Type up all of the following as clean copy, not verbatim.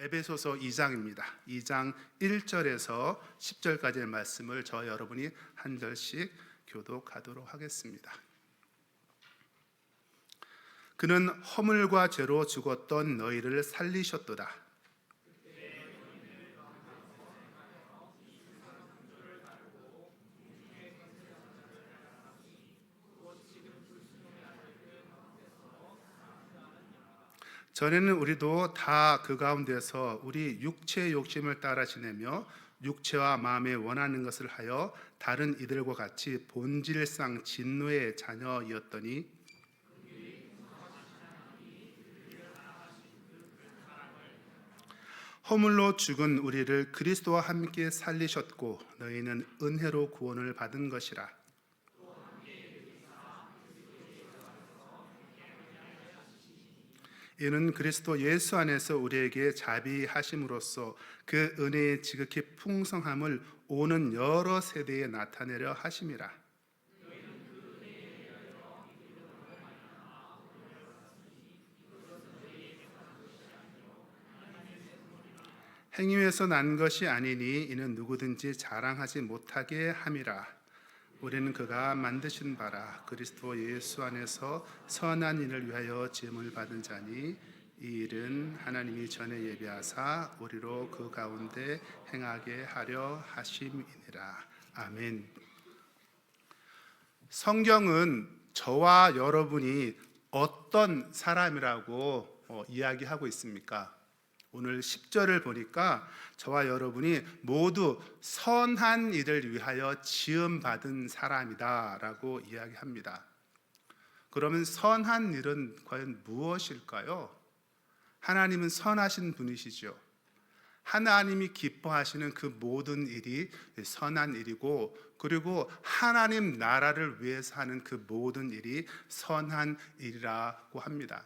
에베소서 2장입니다. 2장 1절에서 10절까지의 말씀을 저 여러분이 한 절씩 교독하도록 하겠습니다. 그는 허물과 죄로 죽었던 너희를 살리셨도다. 전에는 우리도 다 그 가운데서 우리 육체의 욕심을 따라 지내며 육체와 마음에 원하는 것을 하여 다른 이들과 같이 본질상 진노의 자녀이었더니 허물로 죽은 우리를 그리스도와 함께 살리셨고 너희는 은혜로 구원을 받은 것이라. 이는 그리스도 예수 안에서 우리에게 자비하심으로써 그 은혜의 지극히 풍성함을 오는 여러 세대에 나타내려 하심이라. 행위에서 난 것이 아니니 이는 누구든지 자랑하지 못하게 함이라. 우리는 그가 만드신 바라 그리스도 예수 안에서 선한 일을 위하여 지음을 받은 자니 이 일은 하나님이 전에 예비하사 우리로 그 가운데 행하게 하려 하심이니라. 아멘. 성경은 저와 여러분이 어떤 사람이라고 이야기하고 있습니까? 오늘 10절을 보니까 저와 여러분이 모두 선한 일을 위하여 지음받은 사람이다 라고 이야기합니다. 그러면 선한 일은 과연 무엇일까요? 하나님은 선하신 분이시죠. 하나님이 기뻐하시는 그 모든 일이 선한 일이고, 그리고 하나님 나라를 위해서 하는 그 모든 일이 선한 일이라고 합니다.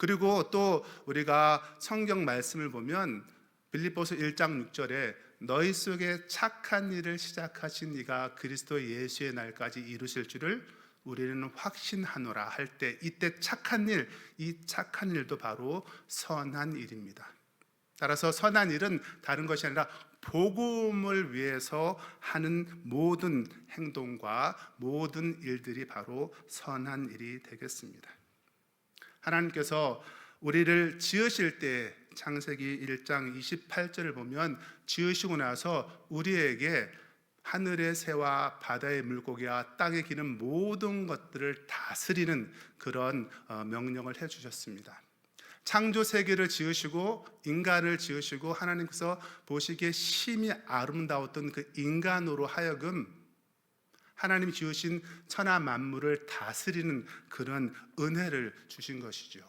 그리고 또 우리가 성경 말씀을 보면 빌립보서 1장 6절에 너희 속에 착한 일을 시작하신 이가 그리스도 예수의 날까지 이루실 줄을 우리는 확신하노라 할 때, 이때 착한 일, 이 착한 일도 바로 선한 일입니다. 따라서 선한 일은 다른 것이 아니라 복음을 위해서 하는 모든 행동과 모든 일들이 바로 선한 일이 되겠습니다. 하나님께서 우리를 지으실 때 창세기 1장 28절을 보면 지으시고 나서 우리에게 하늘의 새와 바다의 물고기와 땅에 기는 모든 것들을 다스리는 그런 명령을 해주셨습니다. 창조 세계를 지으시고 인간을 지으시고 하나님께서 보시기에 심히 아름다웠던 그 인간으로 하여금 하나님이 지으신 천하 만물을 다스리는 그런 은혜를 주신 것이죠.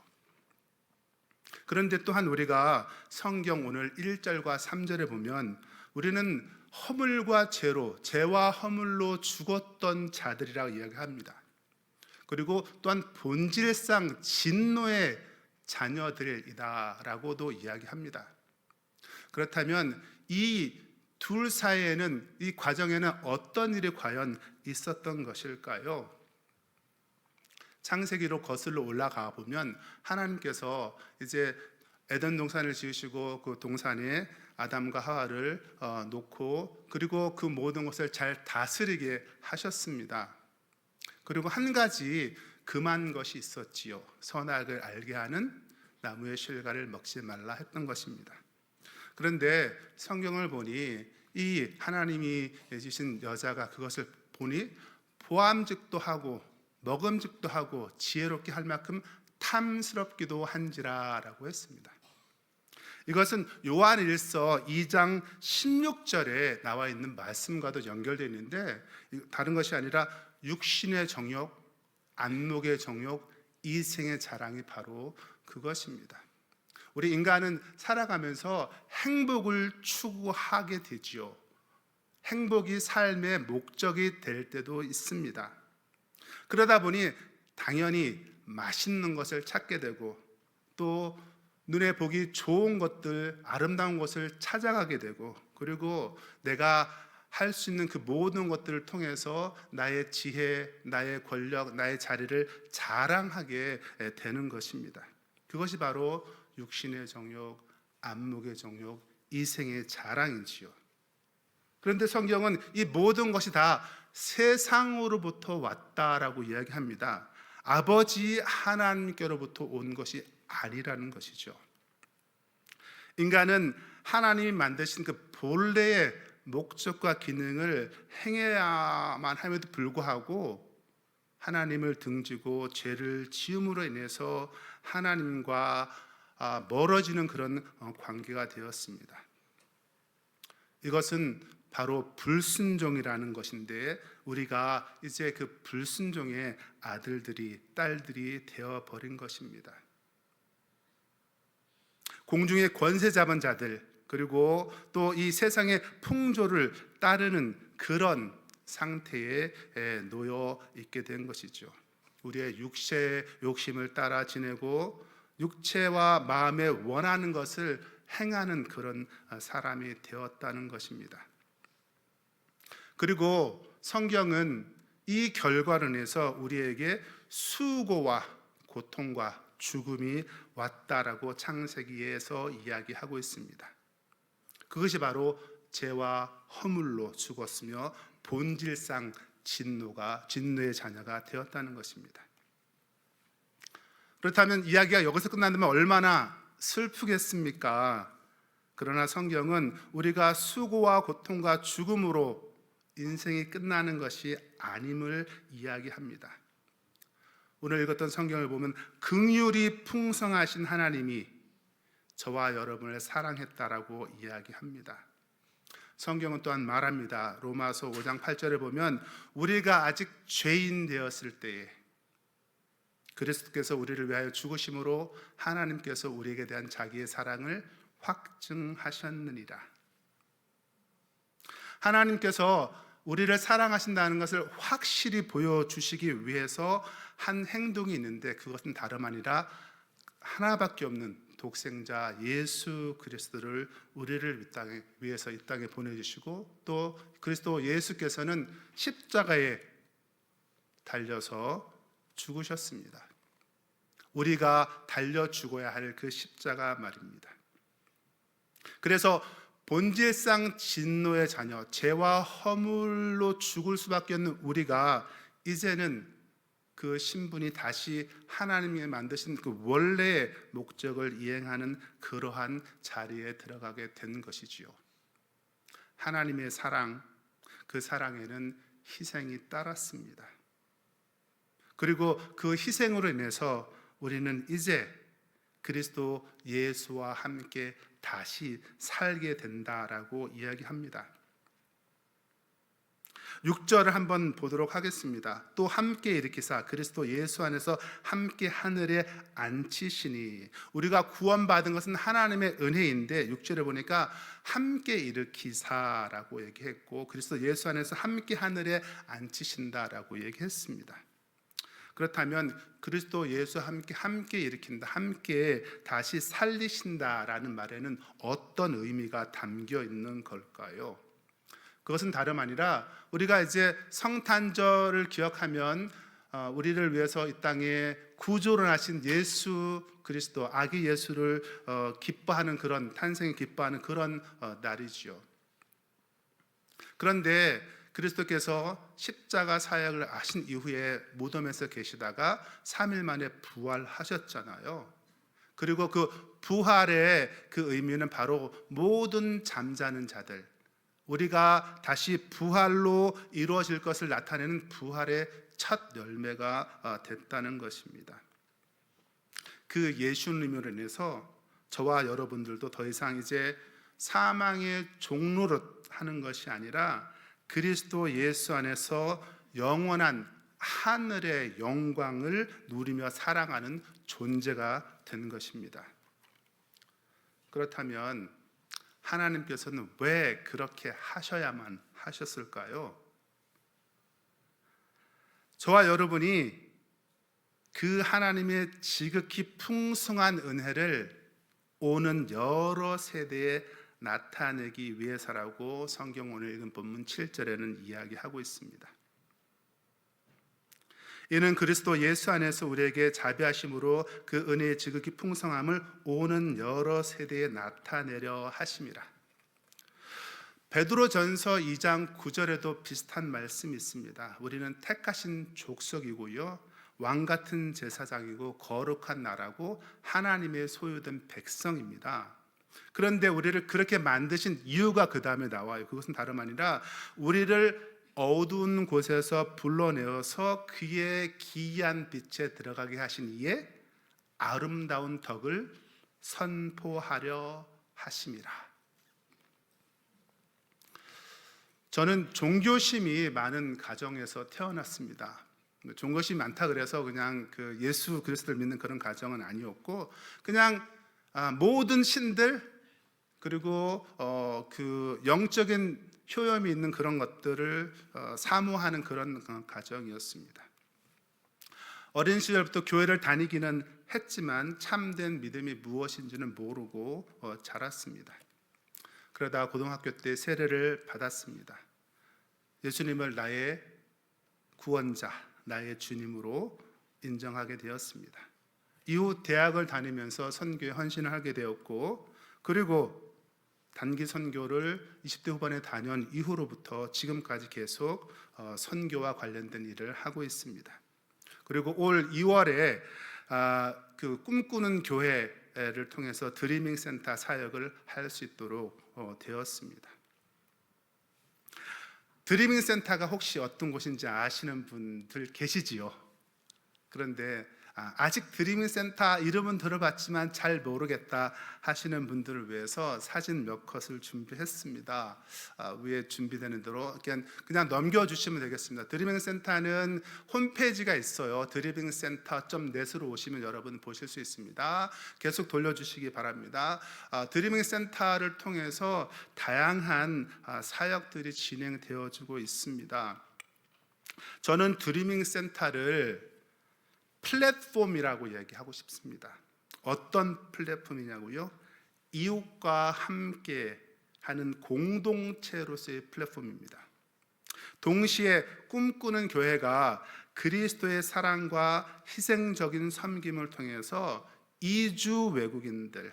그런데 또한 우리가 성경 오늘 1절과 3절에 보면 우리는 허물과 죄와 허물로 죽었던 자들이라고 이야기합니다. 그리고 또한 본질상 진노의 자녀들이다라고도 이야기합니다. 그렇다면 이 둘 사이에는, 이 과정에는 어떤 일이 과연 있었던 것일까요? 창세기로 거슬러 올라가 보면 하나님께서 이제 에덴 동산을 지으시고 그 동산에 아담과 하와를 놓고 그리고 그 모든 것을 잘 다스리게 하셨습니다. 그리고 한 가지 금한 것이 있었지요. 선악을 알게 하는 나무의 실과를 먹지 말라 했던 것입니다. 그런데 성경을 보니 이 하나님이 주신 여자가 그것을 보니 보암직도 하고 먹음직도 하고 지혜롭게 할 만큼 탐스럽기도 한지라라고 했습니다. 이것은 요한일서 2장 16절에 나와 있는 말씀과도 연결되어 있는데 다른 것이 아니라 육신의 정욕, 안목의 정욕, 이생의 자랑이 바로 그것입니다. 우리 인간은 살아가면서 행복을 추구하게 되지요. 행복이 삶의 목적이 될 때도 있습니다. 그러다 보니 당연히 맛있는 것을 찾게 되고 또 눈에 보기 좋은 것들, 아름다운 것을 찾아가게 되고 그리고 내가 할 수 있는 그 모든 것들을 통해서 나의 지혜, 나의 권력, 나의 자리를 자랑하게 되는 것입니다. 그것이 바로 육신의 정욕, 안목의 정욕, 이생의 자랑이지요. 그런데 성경은 이 모든 것이 다 세상으로부터 왔다라고 이야기합니다. 아버지 하나님께로부터 온 것이 아니라는 것이죠. 인간은 하나님이 만드신 그 본래의 목적과 기능을 행해야만 함에도 불구하고 하나님을 등지고 죄를 지음으로 인해서 하나님과 멀어지는 그런 관계가 되었습니다. 이것은 바로 불순종이라는 것인데 우리가 이제 그 불순종의 아들들이 딸들이 되어버린 것입니다. 공중의 권세 잡은 자들, 그리고 또 이 세상의 풍조를 따르는 그런 상태에 놓여 있게 된 것이죠. 우리의 육체의 욕심을 따라 지내고 육체와 마음에 원하는 것을 행하는 그런 사람이 되었다는 것입니다. 그리고 성경은 이 결과로 인해서 우리에게 수고와 고통과 죽음이 왔다라고 창세기에서 이야기하고 있습니다. 그것이 바로 죄와 허물로 죽었으며 본질상 진노의 자녀가 되었다는 것입니다. 그렇다면 이야기가 여기서 끝난다면 얼마나 슬프겠습니까? 그러나 성경은 우리가 수고와 고통과 죽음으로 인생이 끝나는 것이 아님을 이야기합니다. 오늘 읽었던 성경을 보면 긍휼이 풍성하신 하나님이 저와 여러분을 사랑했다라고 이야기합니다. 성경은 또한 말합니다. 로마서 5장 8절에 보면 우리가 아직 죄인 되었을 때에 그리스도께서 우리를 위하여 죽으심으로 하나님께서 우리에게 대한 자기의 사랑을 확증하셨느니라. 하나님께서 우리를 사랑하신다는 것을 확실히 보여주시기 위해서 한 행동이 있는데 그것은 다름 아니라 하나밖에 없는 독생자 예수 그리스도를 우리를 위해서 이 땅에 보내주시고 또 그리스도 예수께서는 십자가에 달려서 죽으셨습니다. 우리가 달려 죽어야 할 그 십자가 말입니다. 그래서 본질상 진노의 자녀, 죄와 허물로 죽을 수밖에 없는 우리가 이제는 그 신분이 다시 하나님이 만드신 그 원래의 목적을 이행하는 그러한 자리에 들어가게 된 것이지요. 하나님의 사랑, 그 사랑에는 희생이 따랐습니다. 그리고 그 희생으로 인해서 우리는 이제 그리스도 예수와 함께 다시 살게 된다라고 이야기합니다. 6절을 한번 보도록 하겠습니다. 또 함께 일으키사 그리스도 예수 안에서 함께 하늘에 앉히시니. 우리가 구원받은 것은 하나님의 은혜인데 6절에 보니까 함께 일으키사라고 얘기했고 그리스도 예수 안에서 함께 하늘에 앉히신다라고 얘기했습니다. 그렇다면 그리스도 예수와 함께 일으킨다, 함께 다시 살리신다라는 말에는 어떤 의미가 담겨 있는 걸까요? 그것은 다름 아니라 우리가 이제 성탄절을 기억하면 우리를 위해서 이 땅에 구조를 하신 예수 그리스도 아기 예수를 기뻐하는 그런 탄생을 기뻐하는 그런 날이지요. 그런데 그리스도께서 십자가 사역을 하신 이후에 무덤에서 계시다가 3일 만에 부활하셨잖아요. 그리고 그 부활의 그 의미는 바로 모든 잠자는 자들, 우리가 다시 부활로 이루어질 것을 나타내는 부활의 첫 열매가 됐다는 것입니다. 그 예수님으로 인해서 저와 여러분들도 더 이상 이제 사망의 종로릇 하는 것이 아니라 그리스도 예수 안에서 영원한 하늘의 영광을 누리며 살아가는 존재가 된 것입니다. 그렇다면 하나님께서는 왜 그렇게 하셔야만 하셨을까요? 저와 여러분이 그 하나님의 지극히 풍성한 은혜를 오는 여러 세대에 나타내기 위해서라고 성경 오늘 읽은 본문 7절에는 이야기하고 있습니다. 이는 그리스도 예수 안에서 우리에게 자비하심으로 그 은혜의 지극히 풍성함을 오는 여러 세대에 나타내려 하심이라. 베드로전서 2장 9절에도 비슷한 말씀이 있습니다. 우리는 택하신 족속이고요, 왕 같은 제사장이고 거룩한 나라고 하나님의 소유된 백성입니다. 그런데 우리를 그렇게 만드신 이유가 그 다음에 나와요. 그것은 다름 아니라 우리를 어두운 곳에서 불러내어서 그의 기이한 빛에 들어가게 하신 이의 아름다운 덕을 선포하려 하심이라. 저는 종교심이 많은 가정에서 태어났습니다. 종교심이 많다 그래서 그냥 그 예수 그리스도를 믿는 그런 가정은 아니었고, 그냥 모든 신들, 그리고 그 영적인 효염이 있는 그런 것들을 사모하는 그런 가정이었습니다. 어린 시절부터 교회를 다니기는 했지만 참된 믿음이 무엇인지는 모르고 자랐습니다. 그러다 고등학교 때 세례를 받았습니다. 예수님을 나의 구원자, 나의 주님으로 인정하게 되었습니다. 이후 대학을 다니면서 선교에 헌신을 하게 되었고, 그리고 단기 선교를 20대 후반에 다녀온 이후로부터 지금까지 계속 선교와 관련된 일을 하고 있습니다. 그리고 올 2월에 그 꿈꾸는 교회를 통해서 드리밍 센터 사역을 할 수 있도록 되었습니다. 드리밍 센터가 혹시 어떤 곳인지 아시는 분들 계시지요? 그런데 아직 드리밍 센터 이름은 들어봤지만 잘 모르겠다 하시는 분들을 위해서 사진 몇 컷을 준비했습니다. 위에 준비되는 대로 그냥 넘겨주시면 되겠습니다. 드리밍 센터는 홈페이지가 있어요. 드리밍센터.net으로 오시면 여러분 보실 수 있습니다. 계속 돌려주시기 바랍니다. 드리밍 센터를 통해서 다양한 사역들이 진행되어지고 있습니다. 저는 드리밍 센터를 플랫폼이라고 얘기하고 싶습니다. 어떤 플랫폼이냐고요? 이웃과 함께 하는 공동체로서의 플랫폼입니다. 동시에 꿈꾸는 교회가 그리스도의 사랑과 희생적인 섬김을 통해서 이주 외국인들,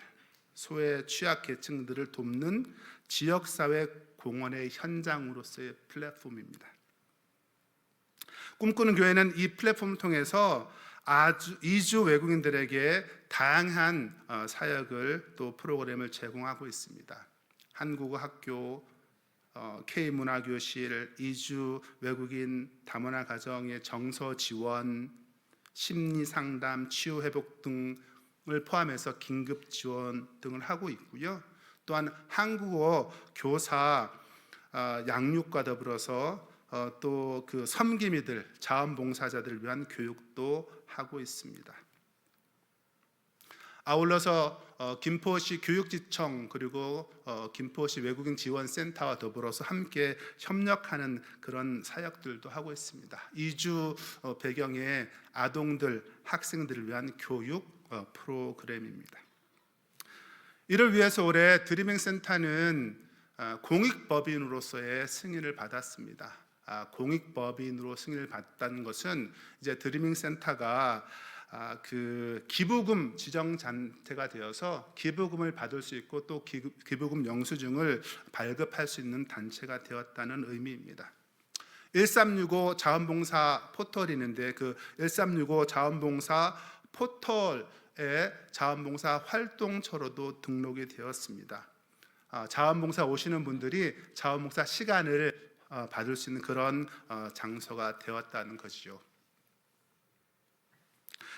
소외 취약계층들을 돕는 지역사회 공헌의 현장으로서의 플랫폼입니다. 꿈꾸는 교회는 이 플랫폼을 통해서 이주 외국인들에게 다양한 사역을 또 프로그램을 제공하고 있습니다. 한국어 학교, K문화교실, 이주 외국인 다문화 가정의 정서 지원, 심리 상담, 치유 회복 등을 포함해서 긴급 지원 등을 하고 있고요. 또한 한국어 교사 양육과 더불어서 또 그 섬김이들, 자원봉사자들을 위한 교육도 하고 있습니다. 아울러서 김포시 교육지청 그리고 김포시 외국인 지원센터와 더불어서 함께 협력하는 그런 사역들도 하고 있습니다. 이주 배경의 아동들, 학생들을 위한 교육 프로그램입니다. 이를 위해서 올해 드리밍 센터는 공익법인으로서의 승인을 받았습니다. 공익법인으로 승인을 받았다는 것은 이제 드리밍 센터가 그 기부금 지정 단체가 되어서 기부금을 받을 수 있고 또 기부금 영수증을 발급할 수 있는 단체가 되었다는 의미입니다. 1365 자원봉사 포털이 있는데 그 1365 자원봉사 포털에 자원봉사 활동처로도 등록이 되었습니다. 자원봉사 오시는 분들이 자원봉사 시간을 받을 수 있는 그런 장소가 되었다는 것이죠.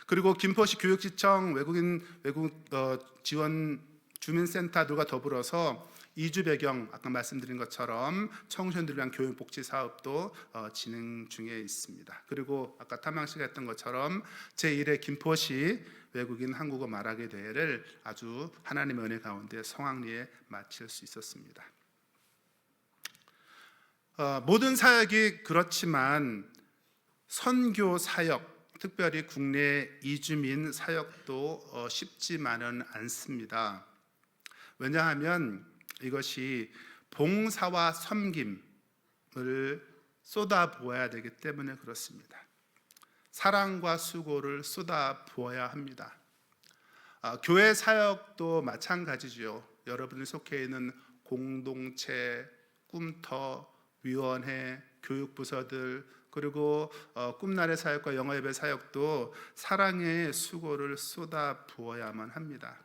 그리고 김포시 교육지청 외국 지원 주민센터들과 더불어서 이주 배경 아까 말씀드린 것처럼 청소년들을 위한 교육복지 사업도 진행 중에 있습니다. 그리고 아까 탐양 씨가 했던 것처럼 제1회 김포시 외국인 한국어 말하기 대회를 아주 하나님의 은혜 가운데 성황리에 마칠 수 있었습니다. 모든 사역이 그렇지만 선교 사역, 특별히 국내 이주민 사역도 쉽지만은 않습니다. 왜냐하면 이것이 봉사와 섬김을 쏟아부어야 되기 때문에 그렇습니다. 사랑과 수고를 쏟아 부어야 합니다. 교회 사역도 마찬가지죠. 여러분이 속해 있는 공동체, 꿈터, 위원회, 교육부서들, 그리고 꿈나래 사역과 영어예배 사역도 사랑의 수고를 쏟아 부어야만 합니다.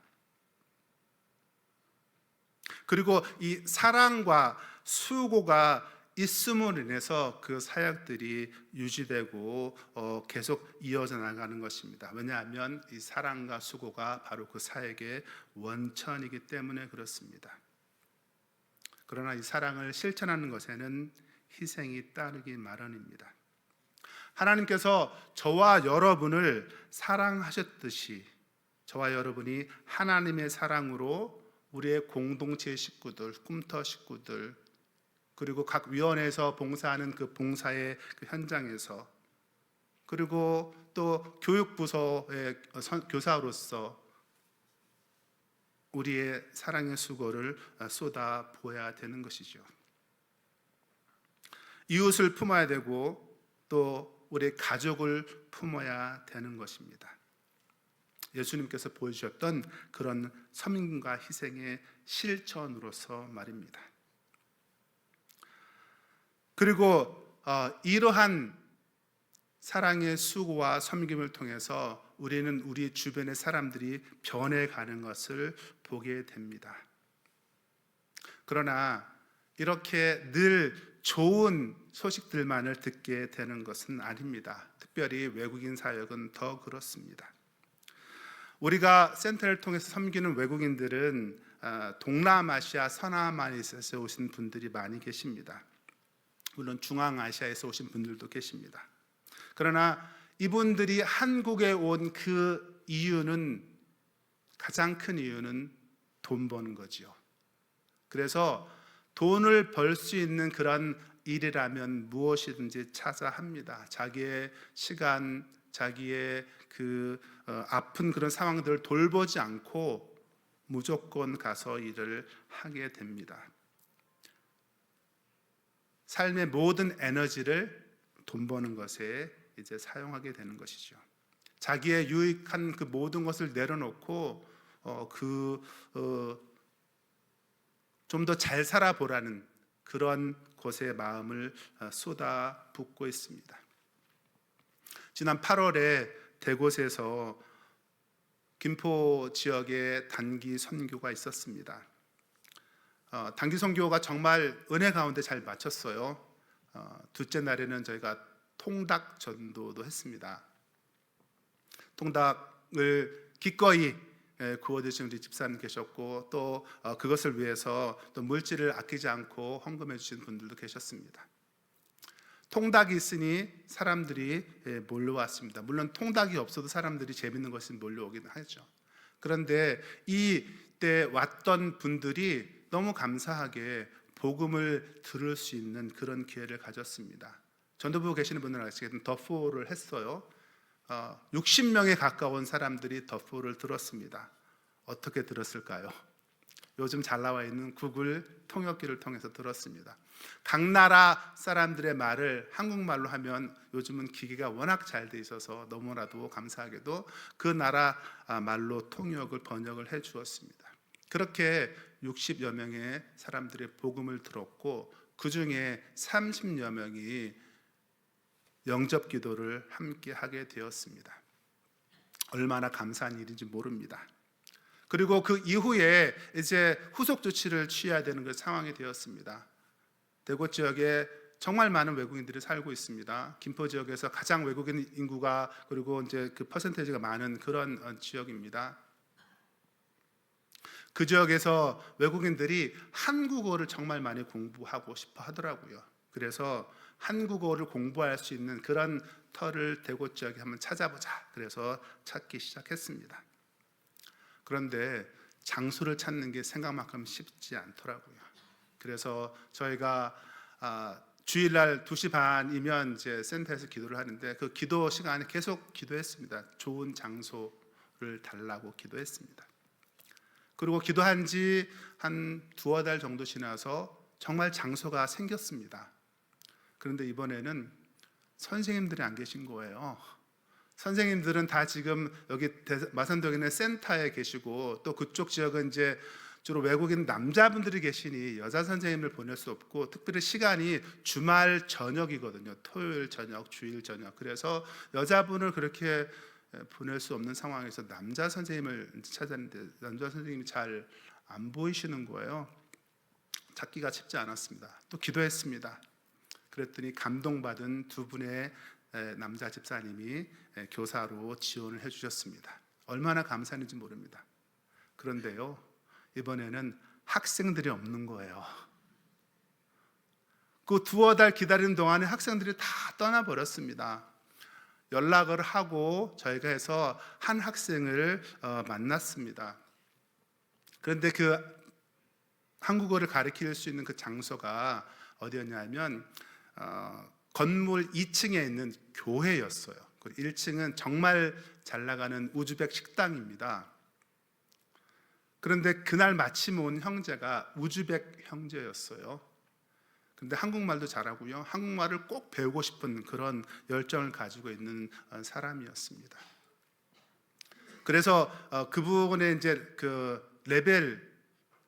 그리고 이 사랑과 수고가 있음으로 인해서 그 사역들이 유지되고 계속 이어져 나가는 것입니다. 왜냐하면 이 사랑과 수고가 바로 그 사역의 원천이기 때문에 그렇습니다. 그러나 이 사랑을 실천하는 것에는 희생이 따르기 마련입니다. 하나님께서 저와 여러분을 사랑하셨듯이 저와 여러분이 하나님의 사랑으로 우리의 공동체 식구들, 꿈터 식구들, 그리고 각 위원회에서 봉사하는 그 봉사의 그 현장에서, 그리고 또 교육부서의 교사로서 우리의 사랑의 수고를 쏟아 부어야 되는 것이죠. 이웃을 품어야 되고 또 우리 가족을 품어야 되는 것입니다. 예수님께서 보여주셨던 그런 섬김과 희생의 실천으로서 말입니다. 그리고 이러한 사랑의 수고와 섬김을 통해서 우리는 우리 주변의 사람들이 변해가는 것을 보게 됩니다. 그러나 이렇게 늘 좋은 소식들만을 듣게 되는 것은 아닙니다. 특별히 외국인 사역은 더 그렇습니다. 우리가 센터를 통해서 섬기는 외국인들은 동남아시아, 서남아시아에서 오신 분들이 많이 계십니다. 물론 중앙아시아에서 오신 분들도 계십니다. 그러나 이분들이 한국에 온 그 이유는, 가장 큰 이유는 돈 버는 거지요. 그래서 돈을 벌 수 있는 그런 일이라면 무엇이든지 찾아 합니다. 자기의 시간, 자기의 그 아픈 그런 상황들을 돌보지 않고 무조건 가서 일을 하게 됩니다. 삶의 모든 에너지를 돈 버는 것에 이제 사용하게 되는 것이죠. 자기의 유익한 그 모든 것을 내려놓고 좀 더 잘 살아보라는 그런 것에 마음을 쏟아 붓고 있습니다. 지난 8월에 대곳에서 김포 지역에 단기 선교가 있었습니다. 단기 선교가 정말 은혜 가운데 잘 마쳤어요. 둘째 날에는 저희가 통닭 전도도 했습니다. 통닭을 기꺼이 구워 드신 우리 집사님 계셨고, 또 그것을 위해서 또 물질을 아끼지 않고 헌금해 주신 분들도 계셨습니다. 통닭이 있으니 사람들이 몰려왔습니다. 물론 통닭이 없어도 사람들이 재밌는 것이 몰려오긴 하죠. 그런데 이때 왔던 분들이 너무 감사하게 복음을 들을 수 있는 그런 기회를 가졌습니다. 전도부 계시는 분들은 아시겠지만 더포를 했어요. 60명에 가까운 사람들이 더포를 들었습니다. 어떻게 들었을까요? 요즘 잘 나와 있는 구글 통역기를 통해서 들었습니다. 각 나라 사람들의 말을 한국말로 하면 요즘은 기계가 워낙 잘 돼 있어서 너무나도 감사하게도 그 나라 말로 번역을 해 주었습니다. 그렇게 60여 명의 사람들의 복음을 들었고, 그 중에 30여 명이 영접 기도를 함께 하게 되었습니다. 얼마나 감사한 일인지 모릅니다. 그리고 그 이후에 이제 후속 조치를 취해야 되는 그 상황이 되었습니다. 대구 지역에 정말 많은 외국인들이 살고 있습니다. 김포 지역에서 가장 외국인 인구가, 그리고 이제 그 퍼센테이지가 많은 그런 지역입니다. 그 지역에서 외국인들이 한국어를 정말 많이 공부하고 싶어 하더라고요. 그래서 한국어를 공부할 수 있는 그런 터를 대구 지역에 한번 찾아보자. 그래서 찾기 시작했습니다. 그런데 장소를 찾는 게 생각만큼 쉽지 않더라고요. 그래서 저희가 주일날 2시 반이면 이제 센터에서 기도를 하는데, 그 기도 시간에 계속 기도했습니다. 좋은 장소를 달라고 기도했습니다. 그리고 기도한 지 한 2-3달 정도 지나서 정말 장소가 생겼습니다. 그런데 이번에는 선생님들이 안 계신 거예요. 선생님들은 다 지금 여기 마산동에 있는 센터에 계시고 또 그쪽 지역은 이제 주로 외국인 남자분들이 계시니 여자 선생님을 보낼 수 없고 특별히 시간이 주말 저녁이거든요. 토요일 저녁, 주일 저녁. 그래서 여자분을 그렇게 보낼 수 없는 상황에서 남자 선생님을 찾았는데 남자 선생님이 잘 안 보이시는 거예요. 찾기가 쉽지 않았습니다. 또 기도했습니다. 그랬더니 감동받은 두 분의 남자 집사님이 교사로 지원을 해주셨습니다. 얼마나 감사한지 모릅니다. 그런데요, 이번에는 학생들이 없는 거예요. 그 두어 달 기다리는 동안에 학생들이 다 떠나버렸습니다. 연락을 하고 저희가 해서 한 학생을 만났습니다. 그런데 그 한국어를 가르칠 수 있는 그 장소가 어디였냐면 건물 2층에 있는 교회였어요. 1층은 정말 잘 나가는 우즈벡 식당입니다. 그런데 그날 마침 온 형제가 우즈벡 형제였어요. 그런데 한국말도 잘하고요. 한국말을 꼭 배우고 싶은 그런 열정을 가지고 있는 사람이었습니다. 그래서 그분의 이제 그 레벨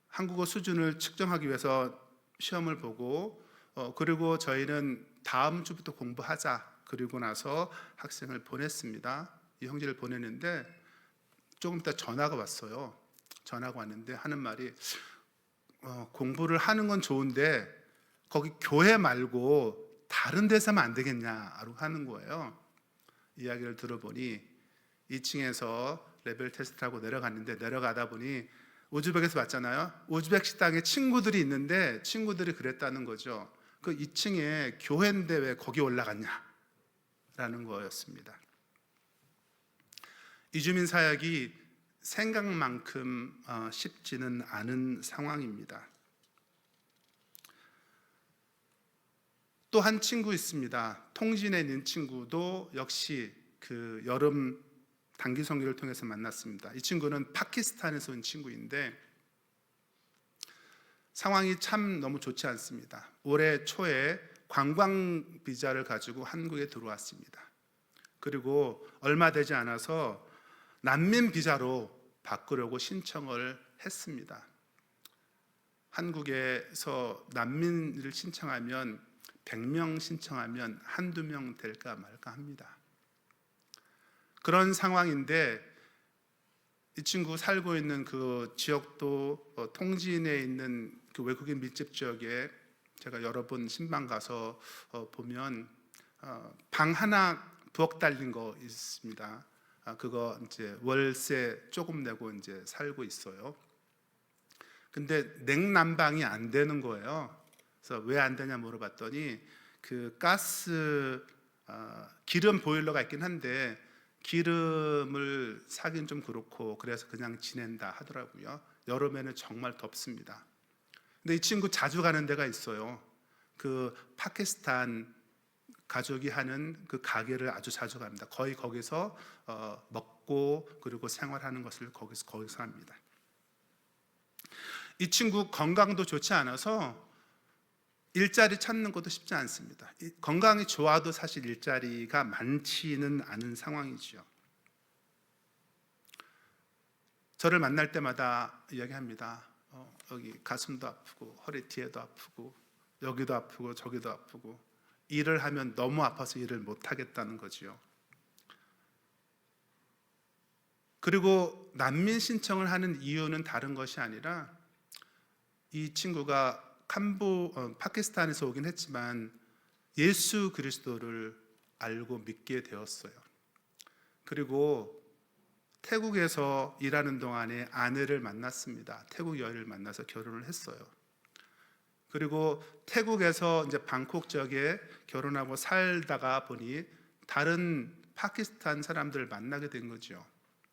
한국어 수준을 측정하기 위해서 시험을 보고 그리고 저희는 다음 주부터 공부하자. 그리고 나서 학생을 보냈습니다. 이 형제를 보냈는데 조금 있다 전화가 왔어요. 전화가 왔는데 하는 말이 공부를 하는 건 좋은데 거기 교회 말고 다른 데서 하면 안 되겠냐고 하는 거예요. 이야기를 들어보니 2층에서 레벨 테스트하고 내려갔는데 내려가다 보니 우즈벡에서 왔잖아요. 우즈벡 식당에 친구들이 있는데 친구들이 그랬다는 거죠. 그 2층에 교회인데 왜 거기 올라갔냐라는 거였습니다. 이주민 사역이 생각만큼 쉽지는 않은 상황입니다. 또 한 친구 있습니다. 통진에 있는 친구도 역시 그 여름 단기 선교를 통해서 만났습니다. 이 친구는 파키스탄에서 온 친구인데 상황이 참 너무 좋지 않습니다. 올해 초에 관광 비자를 가지고 한국에 들어왔습니다. 그리고 얼마 되지 않아서 난민 비자로 바꾸려고 신청을 했습니다. 한국에서 난민을 신청하면 100명 신청하면 한두 명 될까 말까 합니다. 그런 상황인데 이 친구 살고 있는 그 지역도 통진에 있는 그 외국인 밀집 지역에 제가 여러 번 신방 가서 보면 방 하나 부엌 달린 거 있습니다. 그거 이제 월세 조금 내고 이제 살고 있어요. 근데 냉난방이 안 되는 거예요. 그래서 왜 안 되냐 물어봤더니 그 가스 기름 보일러가 있긴 한데 기름을 사긴 좀 그렇고 그래서 그냥 지낸다 하더라고요. 여름에는 정말 덥습니다. 근데 이 친구 자주 가는 데가 있어요. 그 파키스탄 가족이 하는 그 가게를 아주 자주 갑니다. 거의 거기서 먹고 그리고 생활하는 것을 거기서 합니다. 이 친구 건강도 좋지 않아서 일자리 찾는 것도 쉽지 않습니다. 건강이 좋아도 사실 일자리가 많지는 않은 상황이죠. 저를 만날 때마다 이야기합니다. 여기 가슴도 아프고 허리 뒤에도 아프고 여기도 아프고 저기도 아프고 일을 하면 너무 아파서 일을 못 하겠다는 거지요. 그리고 난민 신청을 하는 이유는 다른 것이 아니라 이 친구가 파키스탄에서 오긴 했지만 예수 그리스도를 알고 믿게 되었어요. 그리고 태국에서 일하는 동안에 아내를 만났습니다. 태국 여인을 만나서 결혼을 했어요. 그리고 태국에서 이제 방콕 지역에 결혼하고 살다가 보니 다른 파키스탄 사람들을 만나게 된 거죠.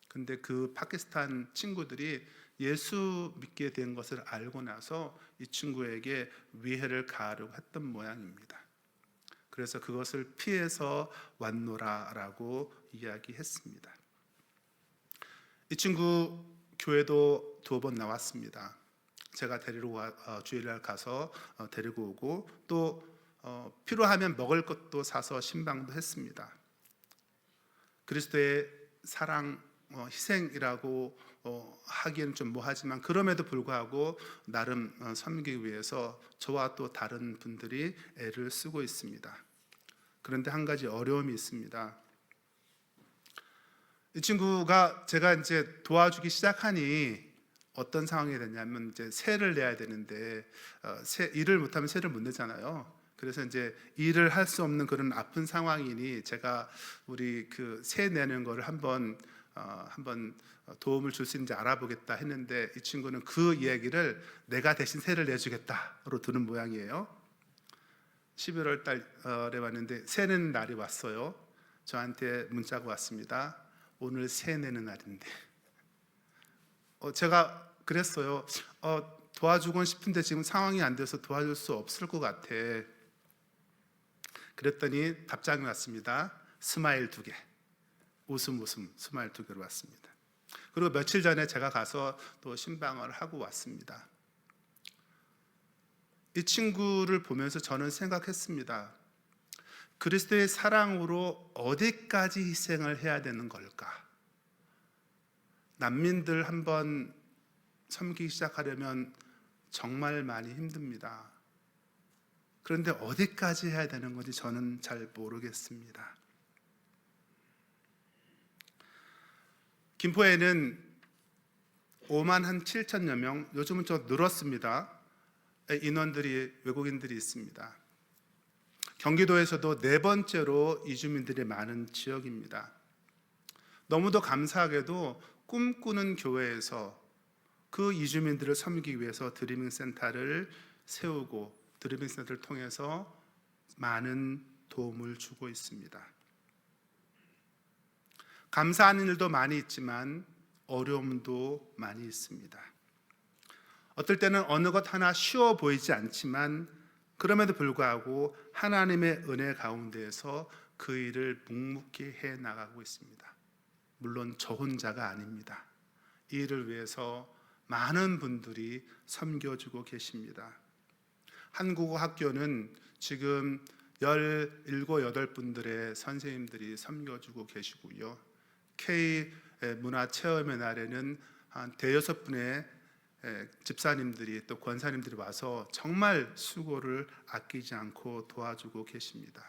근데 그 파키스탄 친구들이 예수 믿게 된 것을 알고 나서 이 친구에게 위해를 가하려고 했던 모양입니다. 그래서 그것을 피해서 왔노라라고 이야기했습니다. 이 친구 교회도 2번 나왔습니다. 제가 주일날 가서 데리고 오고 또 필요하면 먹을 것도 사서 신방도 했습니다. 그리스도의 사랑, 희생이라고 하기에는 좀 뭐하지만 그럼에도 불구하고 나름 섬기기 위해서 저와 또 다른 분들이 애를 쓰고 있습니다. 그런데 한 가지 어려움이 있습니다. 이 친구가 제가 이제 도와주기 시작하니 어떤 상황이 됐냐면 이제 세를 내야 되는데 일을 못하면 세를 못 내잖아요. 그래서 이제 일을 할 수 없는 그런 아픈 상황이니 제가 우리 그 세 내는 거를 한번 도움을 줄 수 있는지 알아보겠다 했는데 이 친구는 그 이야기를 내가 대신 세를 내주겠다로 들은 모양이에요. 11월 달에 왔는데 세 내는 날이 왔어요. 저한테 문자가 왔습니다. 오늘 세 내는 날인데 제가 그랬어요. 도와주곤 싶은데 지금 상황이 안 돼서 도와줄 수 없을 것 같아. 그랬더니 답장이 왔습니다. 스마일 2개, 웃음 스마일 2개로 왔습니다. 그리고 며칠 전에 제가 가서 또 신방을 하고 왔습니다. 이 친구를 보면서 저는 생각했습니다. 그리스도의 사랑으로 어디까지 희생을 해야 되는 걸까? 난민들 한번 섬기기 시작하려면 정말 많이 힘듭니다. 그런데 어디까지 해야 되는 건지 저는 잘 모르겠습니다. 김포에는 5만 한 7천여 명, 요즘은 좀 늘었습니다. 인원들이 외국인들이 있습니다. 경기도에서도 네 번째로 이주민들이 많은 지역입니다. 너무도 감사하게도 꿈꾸는 교회에서 그 이주민들을 섬기기 위해서 드리밍 센터를 세우고 드리밍 센터를 통해서 많은 도움을 주고 있습니다. 감사하는 일도 많이 있지만 어려움도 많이 있습니다. 어떨 때는 어느 것 하나 쉬워 보이지 않지만 그럼에도 불구하고 하나님의 은혜 가운데에서 그 일을 묵묵히 해 나가고 있습니다. 물론 저 혼자가 아닙니다. 이 일을 위해서 많은 분들이 섬겨주고 계십니다. 한국어 학교는 지금 17, 8분들의 선생님들이 섬겨주고 계시고요. K 문화체험의 날에는 한 대여섯 분의 집사님들이 또 권사님들이 와서 정말 수고를 아끼지 않고 도와주고 계십니다.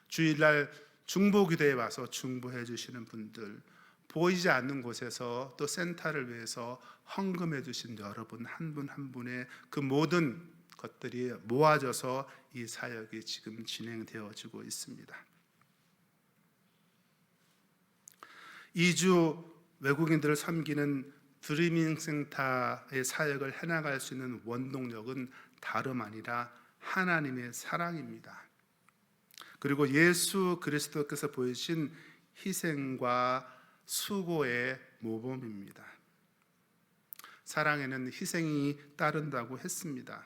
주일날 중보기도에 와서 중보해 주시는 분들, 보이지 않는 곳에서 또 센터를 위해서 헌금해 주신 여러분 한 분 한 분의 그 모든 것들이 모아져서 이 사역이 지금 진행되어지고 있습니다. 이주 외국인들을 섬기는 드리밍 센터의 사역을 해나갈 수 있는 원동력은 다름 아니라 하나님의 사랑입니다. 그리고 예수 그리스도께서 보이신 희생과 수고의 모범입니다. 사랑에는 희생이 따른다고 했습니다.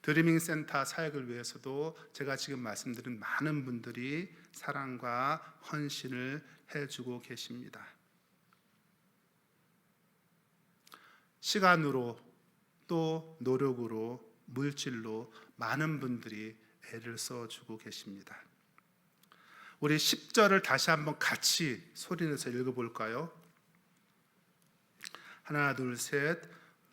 드리밍 센터 사역을 위해서도 제가 지금 말씀드린 많은 분들이 사랑과 헌신을 해주고 계십니다. 시간으로 또 노력으로 물질로 많은 분들이 애를 써주고 계십니다. 우리 10절을 다시 한번 같이 소리내서 읽어볼까요? 하나 둘 셋.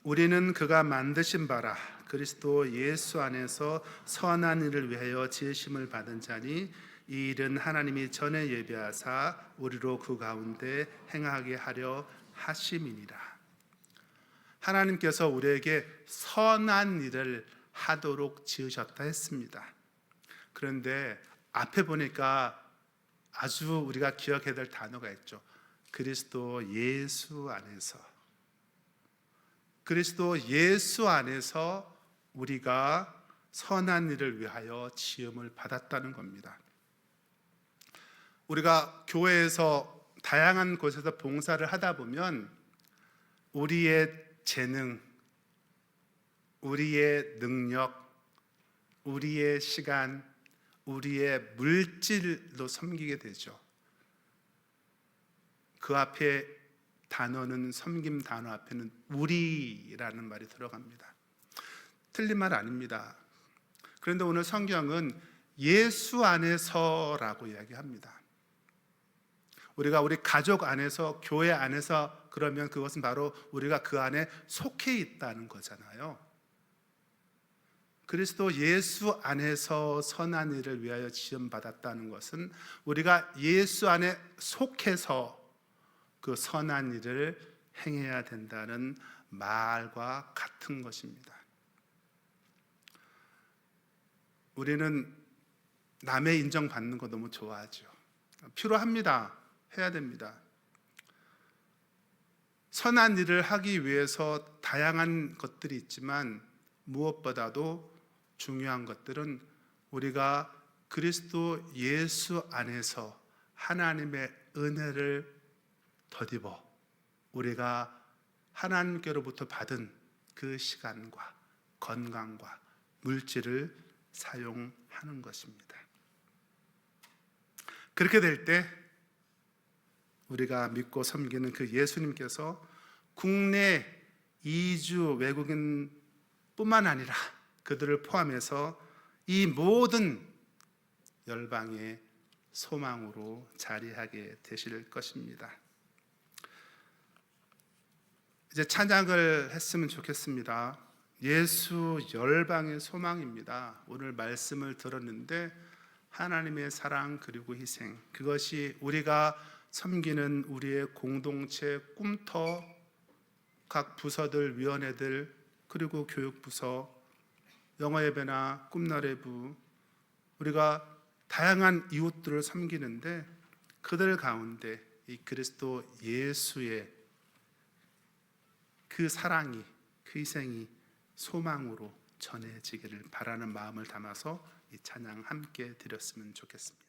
우리는 그가 만드신 바라 그리스도 예수 안에서 선한 일을 위하여 지으심을 받은 자니 이 일은 하나님이 전에 예비하사 우리로 그 가운데 행하게 하려 하심이니라. 하나님께서 우리에게 선한 일을 하도록 지으셨다 했습니다. 그런데 앞에 보니까 아주 우리가 기억해야 될 단어가 있죠. 그리스도 예수 안에서. 그리스도 예수 안에서 우리가 선한 일을 위하여 지음을 받았다는 겁니다. 우리가 교회에서 다양한 곳에서 봉사를 하다 보면 우리의 재능, 우리의 능력, 우리의 시간, 우리의 물질로 섬기게 되죠. 그 앞에 단어는 섬김 단어 앞에는 우리라는 말이 들어갑니다. 틀린 말 아닙니다. 그런데 오늘 성경은 예수 안에서라고 이야기합니다. 우리가 우리 가족 안에서, 교회 안에서, 그러면 그것은 바로 우리가 그 안에 속해 있다는 거잖아요. 그리스도 예수 안에서 선한 일을 위하여 지음받았다는 것은 우리가 예수 안에 속해서 그 선한 일을 행해야 된다는 말과 같은 것입니다. 우리는 남의 인정받는 거 너무 좋아하죠. 필요합니다. 해야 됩니다. 선한 일을 하기 위해서 다양한 것들이 있지만 무엇보다도 중요한 것들은 우리가 그리스도 예수 안에서 하나님의 은혜를 덧입어 우리가 하나님께로부터 받은 그 시간과 건강과 물질을 사용하는 것입니다. 그렇게 될 때 우리가 믿고 섬기는 그 예수님께서 국내 이주 외국인뿐만 아니라 그들을 포함해서 이 모든 열방의 소망으로 자리하게 되실 것입니다. 이제 찬양을 했으면 좋겠습니다. 예수 열방의 소망입니다. 오늘 말씀을 들었는데 하나님의 사랑 그리고 희생, 그것이 우리가 섬기는 우리의 공동체 꿈터, 각 부서들, 위원회들, 그리고 교육부서, 영어예배나 꿈나래부, 우리가 다양한 이웃들을 섬기는데 그들 가운데 이 그리스도 예수의 그 사랑이, 그 희생이 소망으로 전해지기를 바라는 마음을 담아서 이 찬양 함께 드렸으면 좋겠습니다.